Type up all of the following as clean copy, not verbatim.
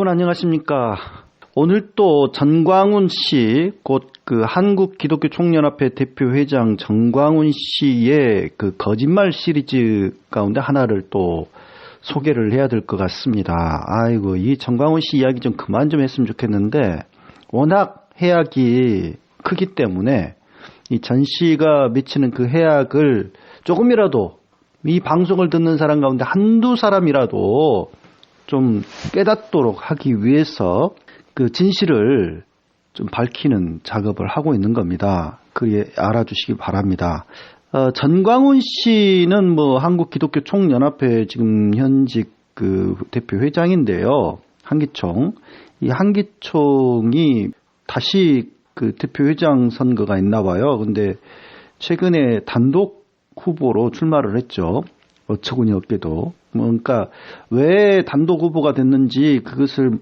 여러분 안녕하십니까. 오늘 또 전광훈 씨, 곧 그 한국기독교총연합회 대표회장 전광훈 씨의 그 거짓말 시리즈 가운데 하나를 또 소개를 해야 될 것 같습니다. 아이고, 이 전광훈 씨 이야기 좀 그만 좀 했으면 좋겠는데, 워낙 해악이 크기 때문에 이 전 씨가 미치는 그 해악을 조금이라도 이 방송을 듣는 사람 가운데 한두 사람이라도 좀 깨닫도록 하기 위해서 그 진실을 좀 밝히는 작업을 하고 있는 겁니다. 그게 알아주시기 바랍니다. 전광훈 씨는 뭐 한국기독교총연합회 지금 현직 그 대표 회장인데요. 한기총. 이 한기총이 다시 그 대표 회장 선거가 있나 봐요. 근데 최근에 단독 후보로 출마를 했죠. 어처구니 없게도. 그러니까 왜 단독 후보가 됐는지 그것을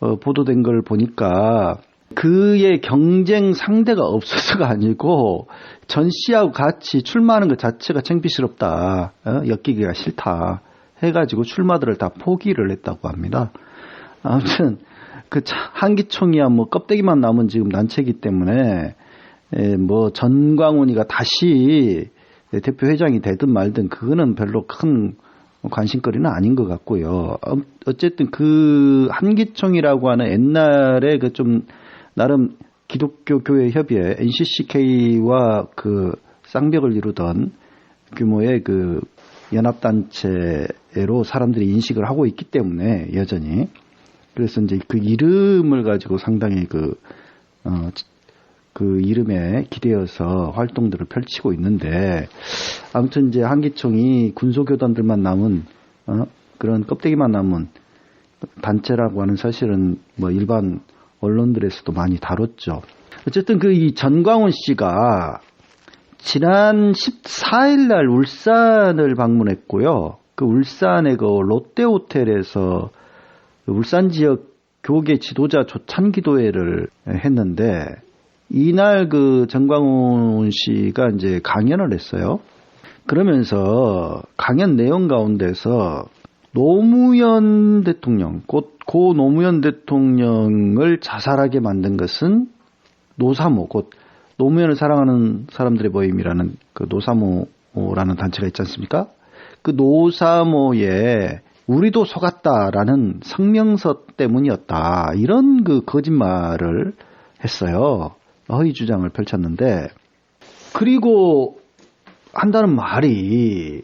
보도된 걸 보니까 그의 경쟁 상대가 없어서가 아니고 전 씨하고 같이 출마하는 것 자체가 창피스럽다. 엮이기가 싫다. 해가지고 출마들을 다 포기를 했다고 합니다. 아무튼 그 한기총이야 뭐 껍데기만 남은 지금 단체이기 때문에 뭐 전광훈이가 다시 대표 회장이 되든 말든 그거는 별로 큰 관심거리는 아닌 것 같고요. 어쨌든 그 한기총이라고 하는 옛날에 그 좀 나름 기독교 교회 협의회 NCCK와 그 쌍벽을 이루던 규모의 그 연합단체로 사람들이 인식을 하고 있기 때문에 여전히 그래서 이제 그 이름을 가지고 상당히 그 이름에 기대어서 활동들을 펼치고 있는데 아무튼 이제 한기총이 군소교단들만 남은 그런 껍데기만 남은 단체라고 하는 사실은 뭐 일반 언론들에서도 많이 다뤘죠. 어쨌든 그 이 전광훈 씨가 지난 14일 날 울산을 방문했고요. 그 울산의 그 롯데호텔에서 울산 지역 교계 지도자 조찬기도회를 했는데 이날 그 전광훈 씨가 이제 강연을 했어요. 그러면서 강연 내용 가운데서 노무현 대통령, 곧 고 노무현 대통령을 자살하게 만든 것은 노사모, 곧 노무현을 사랑하는 사람들의 모임이라는 그 노사모라는 단체가 있지 않습니까? 그 노사모에 우리도 속았다라는 성명서 때문이었다. 이런 그 거짓말을 했어요. 허위 주장을 펼쳤는데, 그리고 한다는 말이,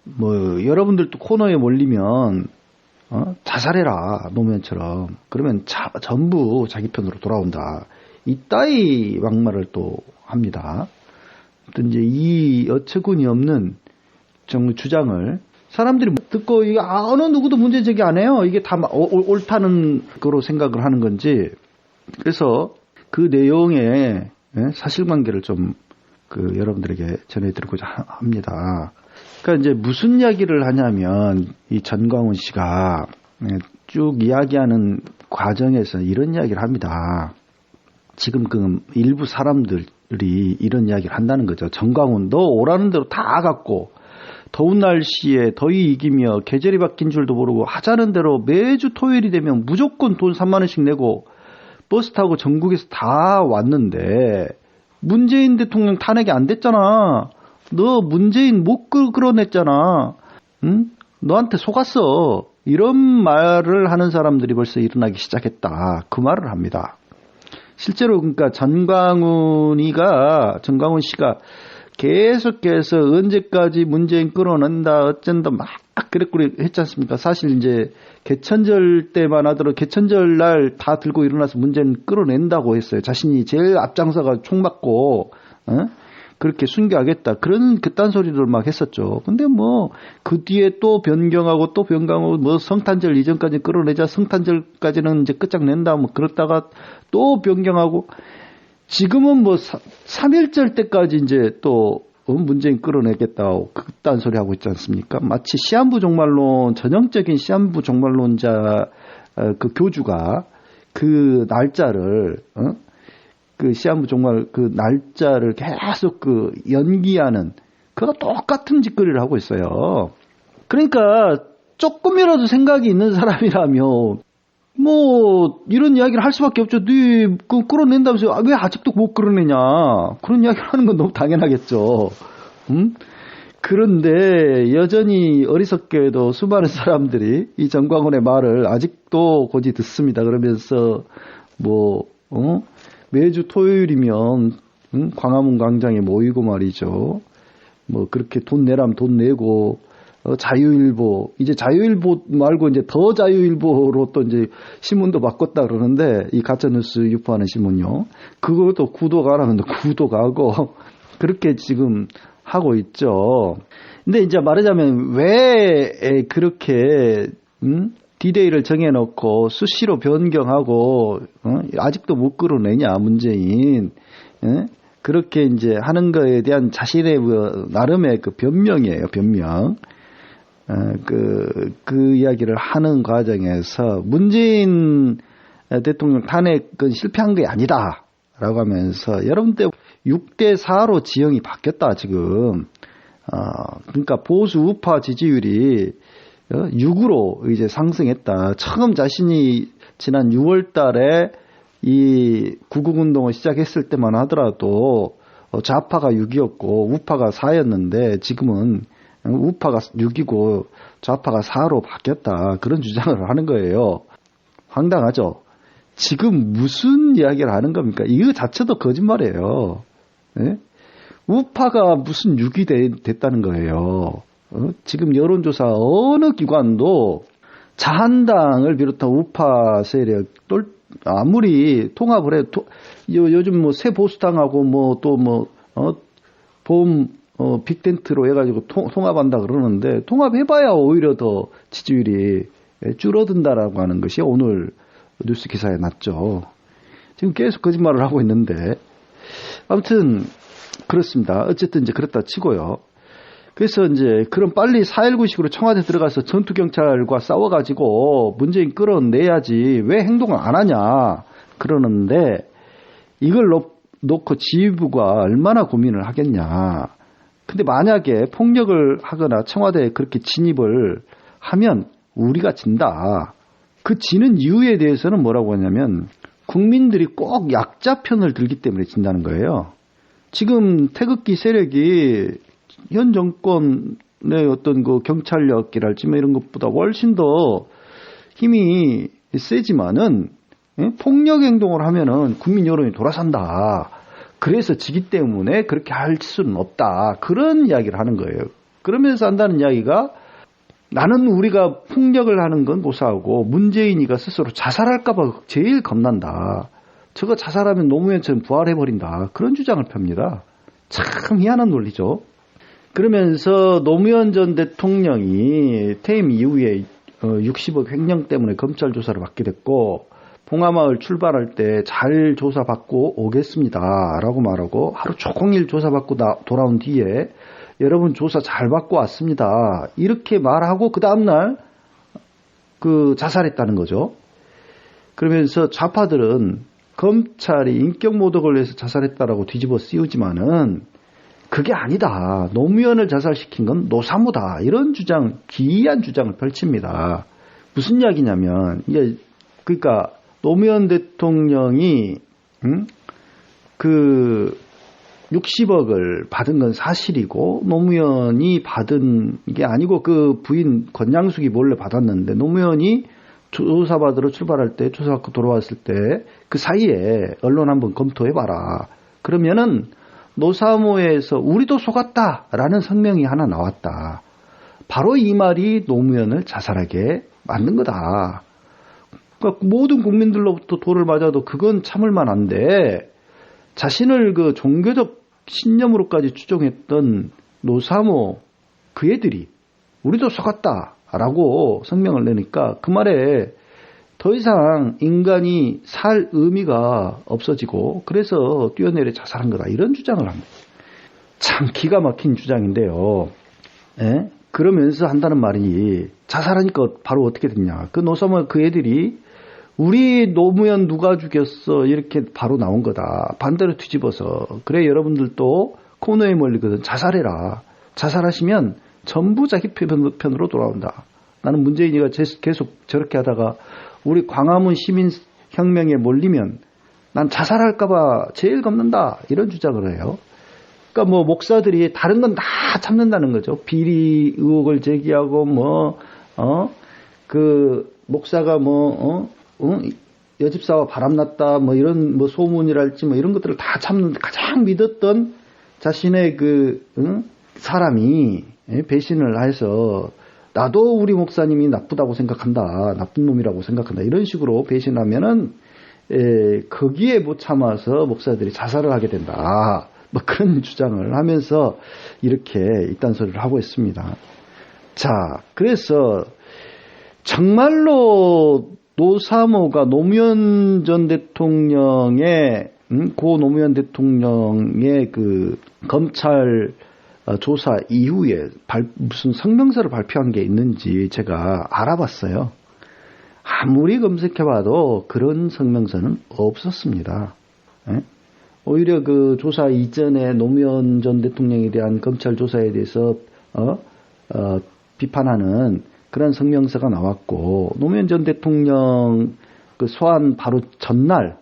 뭐, 여러분들도 코너에 몰리면, 자살해라, 노무현처럼. 그러면 전부 자기 편으로 돌아온다. 이따위 막말을 또 합니다. 또 이제 이 어처구니 없는 주장을 사람들이 듣고, 이게 어느 누구도 문제 제기 안 해요. 이게 다 옳다는 거로 생각을 하는 건지. 그래서 그 내용의 사실관계를 좀 그 여러분들에게 전해드리고자 합니다. 그러니까 이제 무슨 이야기를 하냐면 이 전광훈 씨가 쭉 이야기하는 과정에서 이런 이야기를 합니다. 지금 그 일부 사람들이 이런 이야기를 한다는 거죠. 전광훈 너 오라는 대로 다 갖고 더운 날씨에 더위 이기며 계절이 바뀐 줄도 모르고 하자는 대로 매주 토요일이 되면 무조건 돈 3만 원씩 내고 버스 타고 전국에서 다 왔는데 문재인 대통령 탄핵이 안 됐잖아. 너 문재인 못 끌어냈잖아. 응? 너한테 속았어. 이런 말을 하는 사람들이 벌써 일어나기 시작했다. 그 말을 합니다. 실제로 그러니까 전광훈 씨가 계속해서 언제까지 문재인 끌어낸다 어쩐다 막 그랬고 했지 않습니까? 사실 이제 개천절 때만 하더라도 개천절 날 다 들고 일어나서 문재인 끌어낸다고 했어요. 자신이 제일 앞장서가 총 맞고 그렇게 순교하겠다. 그딴 소리를 막 했었죠. 근데 뭐 그 뒤에 또 변경하고 뭐 성탄절 이전까지 끌어내자. 성탄절까지는 이제 끝장낸다. 뭐 그러다가 또 변경하고 지금은 뭐 3.1절 때까지 이제 또 문재인 끌어내겠다고 그딴 소리 하고 있지 않습니까? 마치 시한부 종말론, 전형적인 시한부 종말론자 그 교주가 그 날짜를 그 시한부 종말 그 날짜를 계속 그 연기하는 그거 똑같은 짓거리를 하고 있어요. 그러니까 조금이라도 생각이 있는 사람이라면 뭐 이런 이야기를 할 수밖에 없죠. 네 끌어낸다면서 왜 아직도 못 끌어내냐. 그런 이야기를 하는 건 너무 당연하겠죠. 그런데 여전히 어리석게도 수많은 사람들이 이 정광훈의 말을 아직도 고지 듣습니다. 그러면서 매주 토요일이면 광화문 광장에 모이고 말이죠. 뭐 그렇게 돈 내라면 돈 내고 자유일보 이제 자유일보 말고 이제 더 자유일보로 또 이제 신문도 바꿨다 그러는데 이 가짜뉴스 유포하는 신문요. 그것도 구독하라면 구독하고 그렇게 지금 하고 있죠. 근데 이제 말하자면 왜 그렇게 디데이를 정해놓고 수시로 변경하고 아직도 못 끌어내냐 문재인 그렇게 이제 하는 거에 대한 자신의 나름의 그 변명이에요. 변명. 그 이야기를 하는 과정에서 문재인 대통령 탄핵은 실패한 게 아니다라고 하면서 여러분들 6대4로 지형이 바뀌었다 지금. 그러니까 보수 우파 지지율이 6으로 이제 상승했다. 처음 자신이 지난 6월 달에 이 구국운동을 시작했을 때만 하더라도 좌파가 6이었고 우파가 4였는데 지금은 우파가 6이고 좌파가 4로 바뀌었다. 그런 주장을 하는 거예요. 황당하죠? 지금 무슨 이야기를 하는 겁니까? 이거 자체도 거짓말이에요. 네? 우파가 무슨 6이 됐다는 거예요. 지금 여론조사 어느 기관도 자한당을 비롯한 우파 세력 아무리 통합을 해도 요즘 뭐 새 보수당하고 보험 빅텐트로 해가지고 통합한다 그러는데 통합해봐야 오히려 더 지지율이 줄어든다라고 하는 것이 오늘 뉴스 기사에 났죠. 지금 계속 거짓말을 하고 있는데 아무튼 그렇습니다. 어쨌든 이제 그렇다 치고요. 그래서 이제 그럼 빨리 4.19식으로 청와대 들어가서 전투경찰과 싸워가지고 문재인 끌어내야지 왜 행동을 안 하냐 그러는데 이걸 놓고 지휘부가 얼마나 고민을 하겠냐. 근데 만약에 폭력을 하거나 청와대에 그렇게 진입을 하면 우리가 진다. 그 지는 이유에 대해서는 뭐라고 하냐면 국민들이 꼭 약자 편을 들기 때문에 진다는 거예요. 지금 태극기 세력이 현 정권의 어떤 그 경찰력이랄지 뭐 이런 것보다 훨씬 더 힘이 세지만은 폭력 행동을 하면은 국민 여론이 돌아선다. 그래서 지기 때문에 그렇게 할 수는 없다. 그런 이야기를 하는 거예요. 그러면서 한다는 이야기가 나는 우리가 폭력을 하는 건 고사하고 문재인이가 스스로 자살할까 봐 제일 겁난다. 저거 자살하면 노무현처럼 부활해버린다. 그런 주장을 펴니다. 참 희한한 논리죠. 그러면서 노무현 전 대통령이 퇴임 이후에 60억 횡령 때문에 검찰 조사를 받게 됐고 봉하마을 출발할 때 잘 조사받고 오겠습니다. 라고 말하고 하루 종일 조사받고 돌아온 뒤에 여러분 조사 잘 받고 왔습니다. 이렇게 말하고 그 다음날 자살했다는 거죠. 그러면서 좌파들은 검찰이 인격모독을 해서 자살했다라고 뒤집어 씌우지만은 그게 아니다. 노무현을 자살시킨 건 노사모다. 이런 주장, 기이한 주장을 펼칩니다. 무슨 이야기냐면 그러니까 노무현 대통령이 60억을 받은 건 사실이고 노무현이 받은 게 아니고 그 부인 권양숙이 몰래 받았는데 노무현이 조사받으러 출발할 때 조사받고 돌아왔을 때 그 사이에 언론 한번 검토해봐라. 그러면은 노사모에서 우리도 속았다라는 성명이 하나 나왔다. 바로 이 말이 노무현을 자살하게 만든 거다. 그러니까 모든 국민들로부터 돌을 맞아도 그건 참을 만한데 자신을 그 종교적 신념으로까지 추종했던 노사모 그 애들이 우리도 속았다라고 성명을 내니까 그 말에 더 이상 인간이 살 의미가 없어지고 그래서 뛰어내려 자살한 거다. 이런 주장을 합니다. 참 기가 막힌 주장인데요. 예? 그러면서 한다는 말이 자살하니까 바로 어떻게 됐냐. 그 노사모 그 애들이 우리 노무현 누가 죽였어 이렇게 바로 나온 거다. 반대로 뒤집어서 그래 여러분들도 코너에 몰리거든. 자살해라. 자살하시면 전부 자기 편으로 돌아온다. 나는 문재인이가 계속 저렇게 하다가 우리 광화문 시민혁명에 몰리면 난 자살할까봐 제일 겁는다. 이런 주장을 해요. 그러니까 뭐 목사들이 다른 건 다 참는다는 거죠. 비리 의혹을 제기하고 그 목사가 여집사와 바람났다 뭐 이런 뭐 소문이랄지 뭐 이런 것들을 다 참는데 가장 믿었던 자신의 사람이 배신을 해서 나도 우리 목사님이 나쁘다고 생각한다. 나쁜 놈이라고 생각한다. 이런 식으로 배신하면은 거기에 못 참아서 목사들이 자살을 하게 된다. 뭐 그런 주장을 하면서 이렇게 이딴 소리를 하고 있습니다. 자, 그래서 정말로 노사모가 노무현 전 대통령의 고 노무현 대통령의 그 검찰 조사 이후에 무슨 성명서를 발표한 게 있는지 제가 알아봤어요. 아무리 검색해봐도 그런 성명서는 없었습니다. 예? 오히려 그 조사 이전에 노무현 전 대통령에 대한 검찰 조사에 대해서 비판하는 그런 성명서가 나왔고, 노무현 전 대통령 그 소환 바로 전날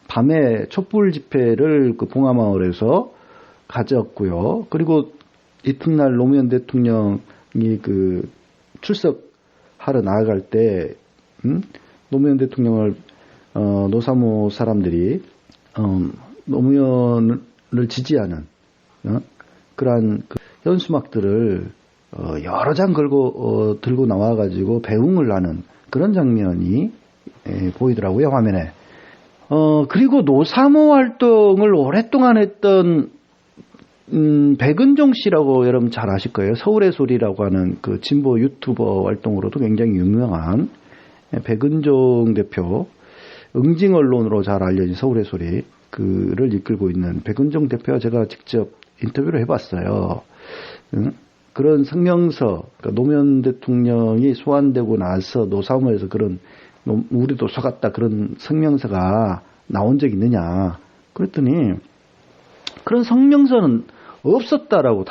밤에 촛불 집회를 그 봉하마을에서 가졌고요. 그리고 이튿날 노무현 대통령이 그 출석하러 나아갈 때 노무현 대통령을 노사모 사람들이 노무현을 지지하는 그러한 그 현수막들을 여러 장 들고 나와가지고 배웅을 하는 그런 장면이 보이더라고요, 화면에. 그리고 노사모 활동을 오랫동안 했던 백은종 씨라고 여러분 잘 아실 거예요. 서울의 소리라고 하는 그 진보 유튜버 활동으로도 굉장히 유명한 백은종 대표, 응징 언론으로 잘 알려진 서울의 소리 그를 이끌고 있는 백은종 대표와 제가 직접 인터뷰를 해봤어요. 그런 성명서, 그러니까 노무현 대통령이 소환되고 나서 노사모에서 그런 우리도 속았다 그런 성명서가 나온 적 있느냐 그랬더니 그런 성명서는 없었다라고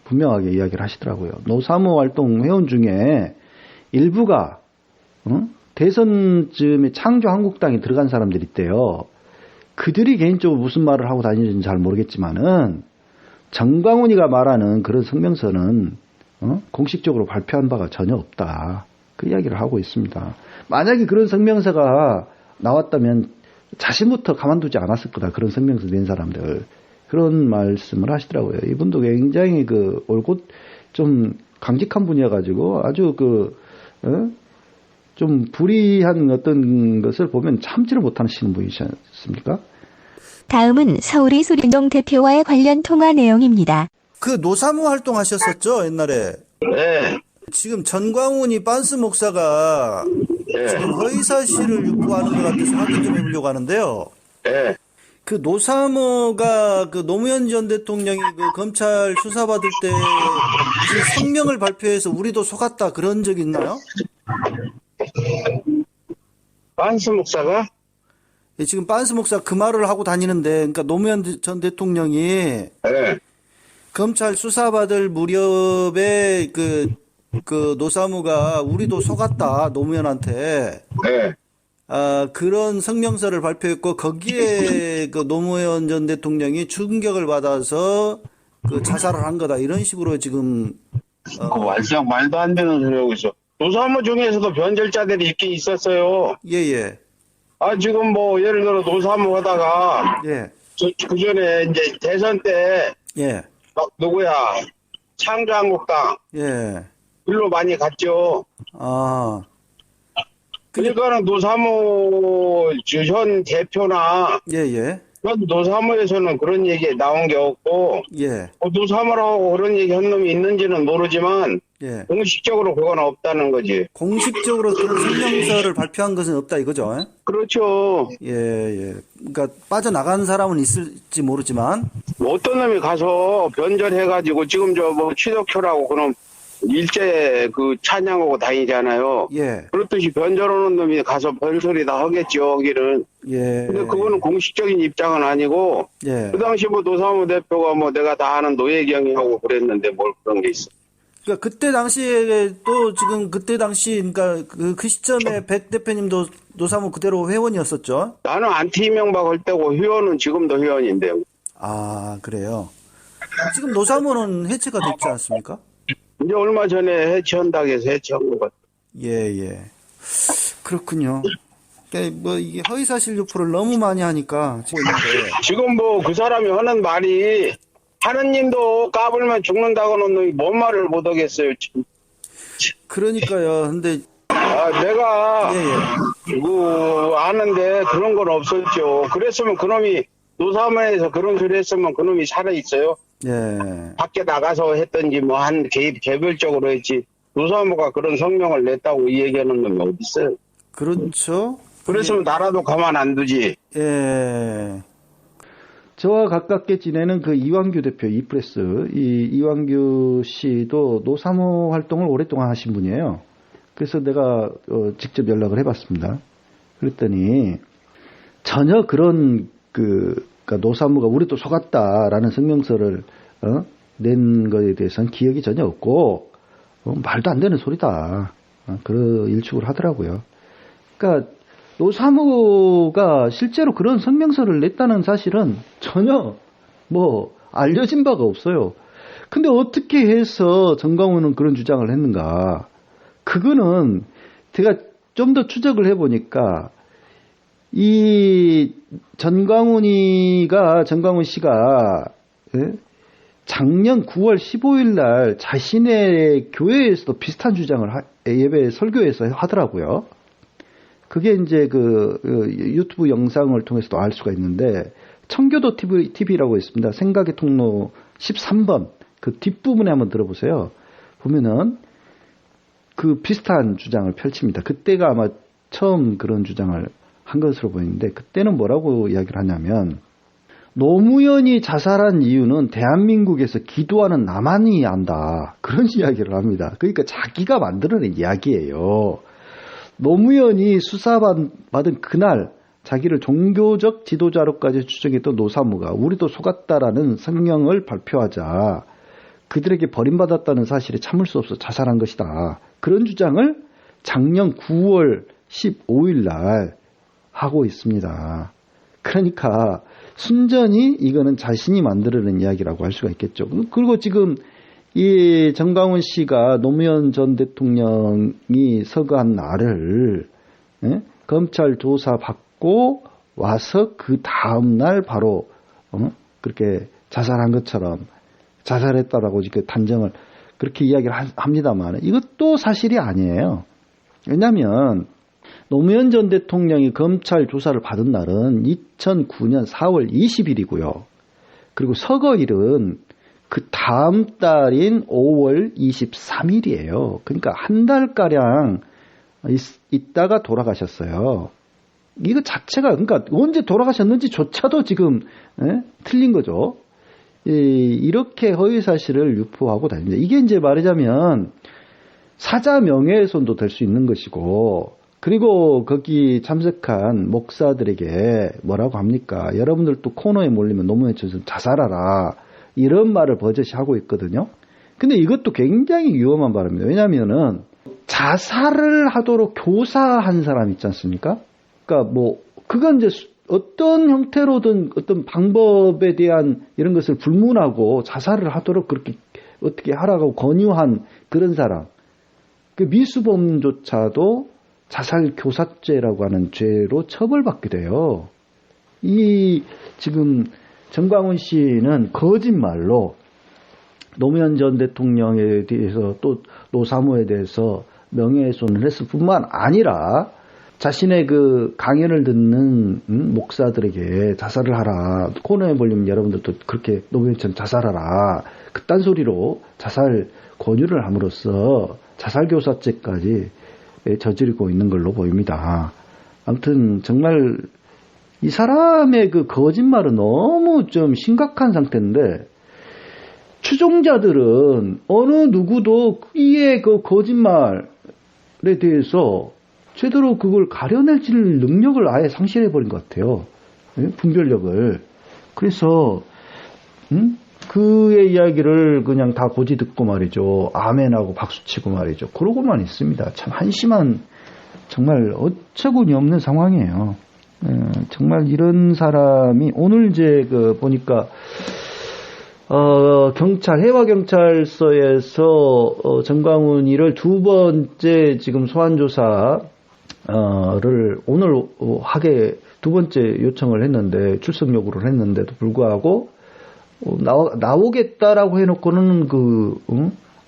분명하게 이야기를 하시더라고요. 노사모 활동 회원 중에 일부가 대선쯤에 창조한국당에 들어간 사람들이 있대요. 그들이 개인적으로 무슨 말을 하고 다니는지는 잘 모르겠지만은 정광훈이가 말하는 그런 성명서는 공식적으로 발표한 바가 전혀 없다. 그 이야기를 하고 있습니다. 만약에 그런 성명서가 나왔다면 자신부터 가만두지 않았을 거다. 그런 성명서 낸 사람들. 그런 말씀을 하시더라고요. 이분도 굉장히 그 올곧 좀 강직한 분이어가지고 아주 좀 불의한 어떤 것을 보면 참지를 못하시는 분이지 않습니까? 다음은 서울의 소리운동 대표와의 관련 통화 내용입니다. 그 노사모 활동하셨었죠, 옛날에? 네. 지금 전광훈이 빤스 목사가 지금 허위사실을 유포하는 것 같아서 확인 좀 해보려고 하는데요. 네. 그 노사모가 그 노무현 전 대통령이 그 검찰 수사받을 때 무슨 성명을 발표해서 우리도 속았다 그런 적 있나요? 빤스 목사가? 예, 지금 빤스 목사 그 말을 하고 다니는데, 그러니까 노무현 전 대통령이 네. 검찰 수사받을 무렵에 그 노사모가 우리도 속았다 노무현한테. 네. 그런 성명서를 발표했고 거기에 그 노무현 전 대통령이 충격을 받아서 그 자살을 한 거다 이런 식으로 지금 말도 안 되는 소리 하고 있어. 노사모 중에서도 변절자들이 있긴 있었어요. 예예. 지금 뭐 예를 들어 노사모 하다가 예. 그 전에 이제 대선 때 예. 막 누구야 창조한국당 예. 일로 많이 갔죠. 그러니까는 노사모 현 대표나 예예. 노사모에서는 그런 얘기 나온 게 없고, 예. 노사모라고 그런 얘기 한 놈이 있는지는 모르지만, 예. 공식적으로 그건 없다는 거지. 공식적으로 그런 성명서를 발표한 것은 없다 이거죠? 그렇죠. 예. 그러니까 빠져나간 사람은 있을지 모르지만 어떤 놈이 가서 변절해가지고 지금 저 뭐 취덕효라고 그놈 일제 그 찬양하고 다니잖아요. 예. 그렇듯이 변절하는 놈이 가서 별소리 다 하겠죠, 여기는. 예. 근데 그거는 공식적인 입장은 아니고, 예. 그 당시 뭐 노사모 대표가 뭐 내가 다 아는 노예경이하고 그랬는데 뭘 그런 게 있어. 그러니까 그때 당시에 또 지금 그때 당시 그러니까 그 시점에 백 대표님도 노사모 그대로 회원이었었죠. 나는 안티 이명박 할 때고 회원은 지금도 회원인데. 아, 그래요. 지금 노사모는 해체가 됐지 않습니까? 이제 얼마 전에 해체한다고 해서 해체한 것 같아. 예. 그렇군요. 그러니까 뭐 이게 허위사실 유포를 너무 많이 하니까 지금 있는데. 지금 뭐 그 사람이 하는 말이 하느님도 까불면 죽는다고는 뭔 말을 못 하겠어요. 지금. 그러니까요. 근데 내가 예. 아는데 그런 건 없었죠. 그랬으면 그놈이 노사모에서 그런 소리 했으면 그놈이 살아있어요. 예. 밖에 나가서 했던지 뭐 한 개별적으로 했지. 노사모가 그런 성명을 냈다고 이 얘기하는 놈이 어딨어요. 그렇죠. 그랬으면 나라도 가만 안 두지. 예. 저와 가깝게 지내는 그 이완규 대표, 이프레스, 이완규 씨도 노사모 활동을 오랫동안 하신 분이에요. 그래서 내가 직접 연락을 해봤습니다. 그랬더니 전혀 그런 그러니까 노사모가 우리도 속았다라는 성명서를 낸 거에 대해서는 기억이 전혀 없고 말도 안 되는 소리다. 그런 일축을 하더라고요. 그러니까 노사모가 실제로 그런 성명서를 냈다는 사실은 전혀 뭐 알려진 바가 없어요. 근데 어떻게 해서 정광훈은 그런 주장을 했는가? 그거는 제가 좀 더 추적을 해보니까 이 정광훈 씨가 작년 9월 15일 날 자신의 교회에서도 비슷한 주장을 예배 설교에서 하더라고요. 그게 이제 그 유튜브 영상을 통해서도 알 수가 있는데 청교도 TV라고 있습니다. 생각의 통로 13번 그 뒷부분에 한번 들어보세요. 보면은 그 비슷한 주장을 펼칩니다. 그때가 아마 처음 그런 주장을 한 것으로 보이는데 그때는 뭐라고 이야기를 하냐면 노무현이 자살한 이유는 대한민국에서 기도하는 나만이 안다. 그런 이야기를 합니다. 그러니까 자기가 만들어낸 이야기예요. 노무현이 수사받은 그날 자기를 종교적 지도자로까지 추정했던 노사모가 우리도 속았다라는 성명을 발표하자 그들에게 버림받았다는 사실에 참을 수 없어 자살한 것이다. 그런 주장을 작년 9월 15일 날 하고 있습니다. 그러니까 순전히 이거는 자신이 만들어낸 이야기라고 할 수가 있겠죠. 그리고 지금 이 정광훈 씨가 노무현 전 대통령이 서거한 날을 검찰 조사 받고 와서 그 다음 날 바로 그렇게 자살한 것처럼 자살했다라고 이렇게 단정을 그렇게 이야기를 합니다만 이것도 사실이 아니에요. 왜냐하면 노무현 전 대통령이 검찰 조사를 받은 날은 2009년 4월 20일이고요. 그리고 서거일은 그 다음 달인 5월 23일이에요. 그러니까 한 달가량 있다가 돌아가셨어요. 이거 자체가 그러니까 언제 돌아가셨는지조차도 지금 틀린 거죠. 이렇게 허위사실을 유포하고 다닙니다. 이게 이제 말하자면 사자 명예훼손도 될 수 있는 것이고 그리고 거기 참석한 목사들에게 뭐라고 합니까? 여러분들도 코너에 몰리면 노무현처럼 자살하라. 이런 말을 버젓이 하고 있거든요. 근데 이것도 굉장히 위험한 발언입니다. 왜냐면은 자살을 하도록 교사한 사람 있지 않습니까? 그러니까 뭐 그건 이제 어떤 형태로든 어떤 방법에 대한 이런 것을 불문하고 자살을 하도록 그렇게 어떻게 하라고 권유한 그런 사람. 그 미수범조차도 자살 교사죄라고 하는 죄로 처벌받게 돼요. 이 지금 정광훈 씨는 거짓말로 노무현 전 대통령에 대해서 또 노사모에 대해서 명예훼손을 했을 뿐만 아니라 자신의 그 강연을 듣는 목사들에게 자살을 하라. 코너에 몰리면 여러분들도 그렇게 노무현처럼 자살하라. 그딴 소리로 자살 권유를 함으로써 자살교사죄까지 저지르고 있는 걸로 보입니다. 아무튼 정말 이 사람의 그 거짓말은 너무 좀 심각한 상태인데 추종자들은 어느 누구도 이의 그 거짓말에 대해서 제대로 그걸 가려낼 능력을 아예 상실해버린 것 같아요. 분별력을. 그래서 그의 이야기를 그냥 다 고지 듣고 말이죠. 아멘하고 박수치고 말이죠. 그러고만 있습니다. 참 한심한, 정말 어처구니 없는 상황이에요. 정말 이런 사람이 오늘 이제 보니까 경찰, 해와경찰서에서 정광훈이를 두 번째 지금 소환조사를 오늘 하게 두 번째 요청을 했는데, 출석 요구를 했는데도 불구하고 나오겠다라고 해놓고는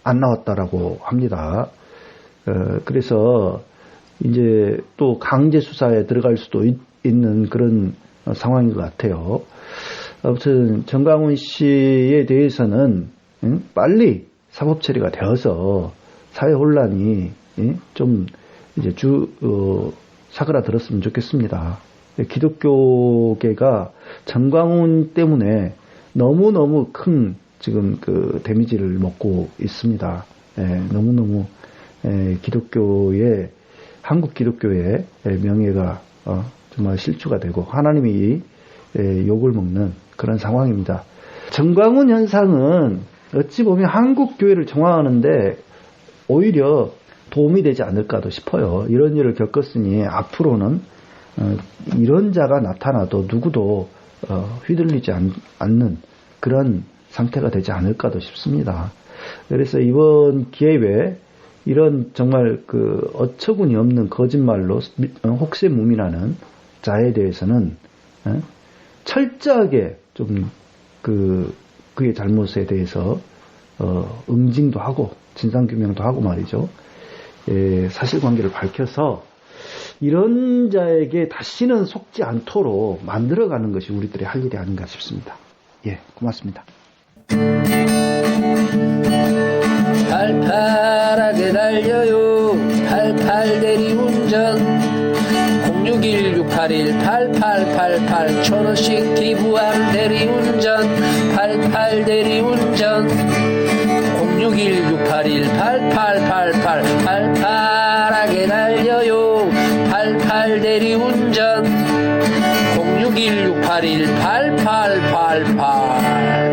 안 나왔다라고 합니다. 그래서 이제 또 강제 수사에 들어갈 수도 있는 그런 상황인 것 같아요. 아무튼 정광훈 씨에 대해서는 빨리 사법 처리가 되어서 사회 혼란이 좀 이제 사그라들었으면 좋겠습니다. 기독교계가 정광훈 때문에 너무너무 큰 지금 데미지를 먹고 있습니다. 너무너무 한국 기독교의 명예가 정말 실추가 되고 하나님이 욕을 먹는 그런 상황입니다. 정광훈 현상은 어찌 보면 한국 교회를 정화하는데 오히려 도움이 되지 않을까도 싶어요. 이런 일을 겪었으니 앞으로는 이런 자가 나타나도 누구도 휘둘리지 않는 그런 상태가 되지 않을까도 싶습니다. 그래서 이번 기회에 이런 정말 어처구니 없는 거짓말로 혹세무민하는 자에 대해서는 철저하게 좀 그의 잘못에 대해서 응징도 하고 진상규명도 하고 말이죠. 사실관계를 밝혀서 이런 자에게 다시는 속지 않도록 만들어가는 것이 우리들의 할 일이 아닌가 싶습니다. 예, 고맙습니다. 팔팔하게 달려요. 88 대리운전 061-681-8888 1,000원씩 기부하는 대리운전 88 대리운전 061-681-8888 팔팔하게 달려요. 88 대리운전 061-681-8888